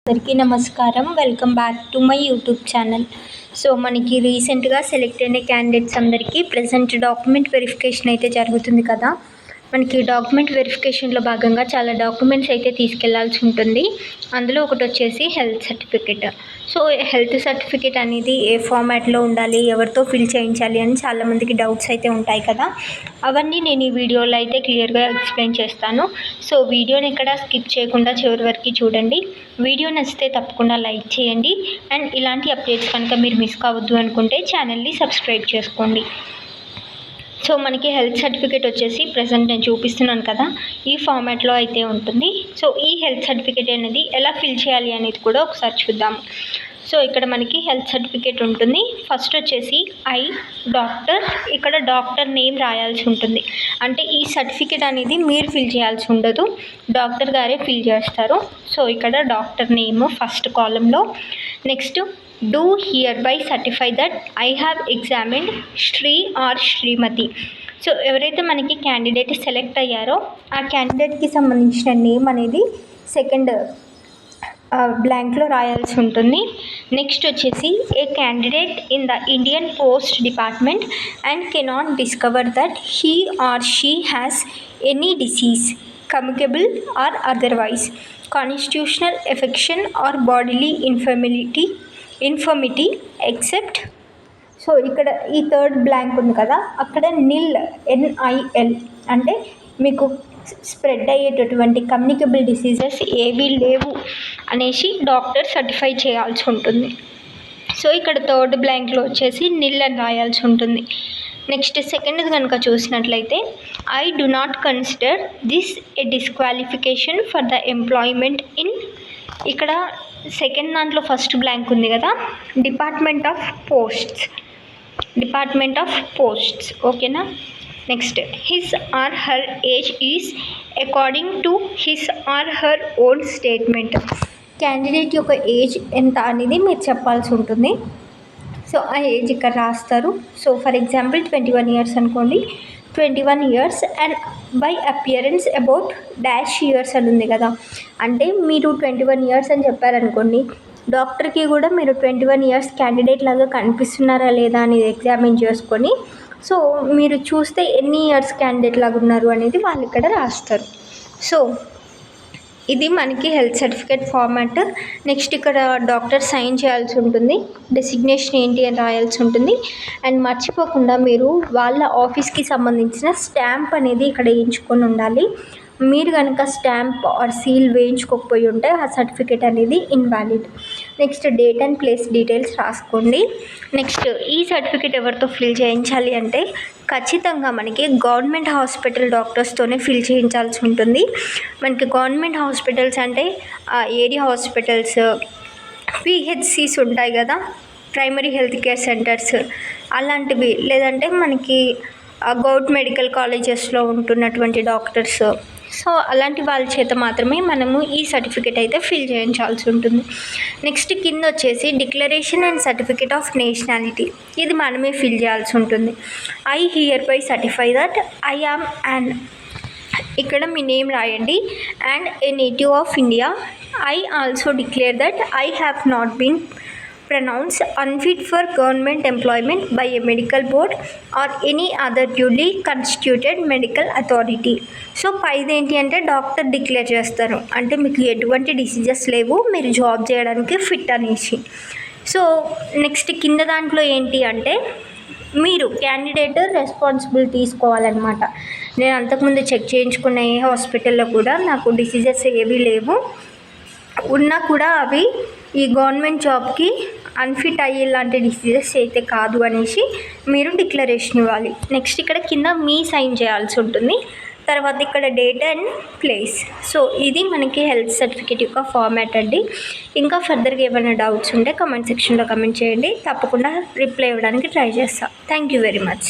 అందరికీ నమస్కారం. Welcome back to my YouTube channel. So మనకి రీసెంట్గా సెలెక్ట్ అయిన క్యాండిడేట్స్ అందరికీ ప్రజెంట్ డాక్యుమెంట్ వెరిఫికేషన్ అయితే జరుగుతుంది కదా. మనకి డాక్యుమెంట్ వెరిఫికేషన్లో భాగంగా చాలా డాక్యుమెంట్స్ అయితే తీసుకెళ్లాల్సి ఉంటుంది. అందులో ఒకటి వచ్చేసి health certificate. So health certificate అనేది ఏ ఫార్మాట్లో ఉండాలి, ఎవరితో ఫిల్ చేయించాలి అని చాలామందికి డౌట్స్ అయితే ఉంటాయి కదా. అవన్నీ నేను ఈ వీడియోలో అయితే క్లియర్గా ఎక్స్ప్లెయిన్ చేస్తాను. సో వీడియోని ఎక్కడ స్కిప్ చేయకుండా చివరి వరకు చూడండి. వీడియో నచ్చితే తప్పకుండా లైక్ చేయండి. అండ్ ఇలాంటి అప్డేట్స్ కనుక మీరు మిస్ కావద్దు అనుకుంటే ఛానల్ని సబ్స్క్రైబ్ చేసుకోండి. సో మనకి హెల్త్ సర్టిఫికేట్ వచ్చేసి ప్రజెంట్ నేను చూపిస్తున్నాను కదా, ఈ ఫార్మాట్లో అయితే ఉంటుంది. సో ఈ హెల్త్ సర్టిఫికేట్ అనేది ఎలా ఫిల్ చేయాలి అనేది కూడా ఒకసారి చూద్దాము. సో ఇక్కడ మనకి హెల్త్ సర్టిఫికేట్ ఉంటుంది. ఫస్ట్ వచ్చేసి డాక్టర్, ఇక్కడ డాక్టర్ నేమ్ రాయాల్సి ఉంటుంది. అంటే ఈ సర్టిఫికేట్ అనేది మీరు ఫిల్ చేయాల్సి ఉండదు, డాక్టర్ గారే ఫిల్ చేస్తారు. సో ఇక్కడ డాక్టర్ నేమ్ ఫస్ట్ కాలంలో. Next do hereby certify that I have examined Shri or Shrimati. So ఎవరైతే మనకి క్యాండిడేట్ సెలెక్ట్ అయ్యారో ఆ క్యాండిడేట్కి సంబంధించిన నేమ్ అనేది సెకండ్ బ్లాంక్లో రాయాల్సి ఉంటుంది. నెక్స్ట్ వచ్చేసి a candidate in the Indian post department and cannot discover that he or she has any disease communicable or otherwise constitutional affection or bodily infirmity except. So ఇక్కడ ఈ third blank ఉంది కదా, అక్కడ NIL అంటే మీకు spread అయ్యేటటువంటి communicable diseases ఏవీ లేవు అనేసి డాక్టర్ సర్టిఫై చేయాల్సి ఉంటుంది. సో ఇక్కడ థర్డ్ బ్లాంక్లో వచ్చేసి నిల్ అని రాయాల్సి ఉంటుంది. నెక్స్ట్ సెకండ్ కనుక చూసినట్లయితే I do not consider this A disqualification for the employment in, ఇక్కడ సెకండ్ దాంట్లో ఫస్ట్ బ్లాంక్ ఉంది కదా, డిపార్ట్మెంట్ ఆఫ్ పోస్ట్స్ ఓకేనా. Next his or her age is according to his or her own statement. Candidate యొక్క age ఎంత అనేది మీరు చెప్పాల్సి ఉంటుంది. సో ఆ ఏజ్ ఇక్కడ రాస్తారు. సో ఫర్ ఎగ్జాంపుల్ 21 years అనుకోండి, 21 years and by appearance about dash years అని ఉంది కదా. అంటే మీరు 21 years అని చెప్పారనుకోండి, డాక్టర్కి కూడా మీరు 21 years క్యాండిడేట్ లాగా కనిపిస్తున్నారా లేదా అనేది ఎగ్జామిన్ చేసుకొని, సో మీరు చూస్తే ఎన్ని ఇయర్స్ క్యాండిడేట్ లాగా ఉన్నారు అనేది వాళ్ళు ఇక్కడ రాస్తారు. సో ఇది మనకి హెల్త్ సర్టిఫికేట్ ఫార్మాట్. నెక్స్ట్ ఇక్కడ డాక్టర్ సైన్ చేయాల్సి ఉంటుంది, డెసిగ్నేషన్ ఏంటి అని రాయాల్సి ఉంటుంది. అండ్ మర్చిపోకుండా మీరు వాళ్ళ ఆఫీస్కి సంబంధించిన స్టాంప్ అనేది ఇక్కడ వేయించుకొని ఉండాలి. మీరు కనుక స్టాంప్ ఆర్ సీల్ వేయించుకోకపోయి ఉంటే ఆ సర్టిఫికేట్ అనేది invalid. Next date and place details రాసుకోండి. నెక్స్ట్ ఈ సర్టిఫికేట్ ఎవరితో ఫిల్ చేయించాలి అంటే ఖచ్చితంగా మనకి గవర్నమెంట్ హాస్పిటల్ డాక్టర్స్తోనే ఫిల్ చేయించాల్సి ఉంటుంది. మనకి గవర్నమెంట్ హాస్పిటల్స్ అంటే ఏరియా హాస్పిటల్స్, PHCs ఉంటాయి కదా, ప్రైమరీ హెల్త్ కేర్ సెంటర్స్ అలాంటివి, లేదంటే మనకి గవర్నమెంట్ మెడికల్ కాలేజెస్లో ఉంటున్నటువంటి డాక్టర్స్, సో అలాంటి వాళ్ళ చేత మాత్రమే మనము ఈ సర్టిఫికేట్ అయితే ఫిల్ చేయించాల్సి ఉంటుంది. నెక్స్ట్ కింద వచ్చేసి declaration and certificate of nationality, ఇది మనమే ఫిల్ చేయాల్సి ఉంటుంది. I hereby certify that I am and, ఇక్కడ మీ నేమ్ రాయండి, and a native of India. I also declare that I have not been pronounced unfit for government employment by a medical board or any other duly constituted medical authority. So పైది ఏంటి అంటే doctor declare చేస్తారు, అంటే మీకు ఎటువంటి diseases లేవు, మీరు job చేయడానికి ఫిట్ అనేసి. సో నెక్స్ట్ కింద దాంట్లో ఏంటి అంటే మీరు క్యాండిడేట్ రెస్పాన్సిబిలిటీ తీసుకోవాలన్నమాట. నేను అంతకుముందు చెక్ చేయించుకున్న ఏ హాస్పిటల్లో కూడా నాకు డిసీజెస్ ఏవీ లేవు, ఉన్నా కూడా అవి ఈ గవర్నమెంట్ జాబ్కి అన్ఫిట్ అయ్యేలాంటి డిసీజెస్ అయితే కాదు అనేసి మీరు డిక్లరేషన్ ఇవ్వాలి. నెక్స్ట్ ఇక్కడ కింద మీ సైన్ చేయాల్సి ఉంటుంది. తర్వాత ఇక్కడ డేట్ అండ్ ప్లేస్. సో ఇది మనకి హెల్త్ సర్టిఫికేట్ యొక్క ఫార్మాట్ అండి. ఇంకా ఫర్దర్గా ఏమైనా డౌట్స్ ఉంటే కమెంట్ సెక్షన్లో కమెంట్ చేయండి, తప్పకుండా రిప్లై ఇవ్వడానికి ట్రై చేస్తాను. Thank you very much.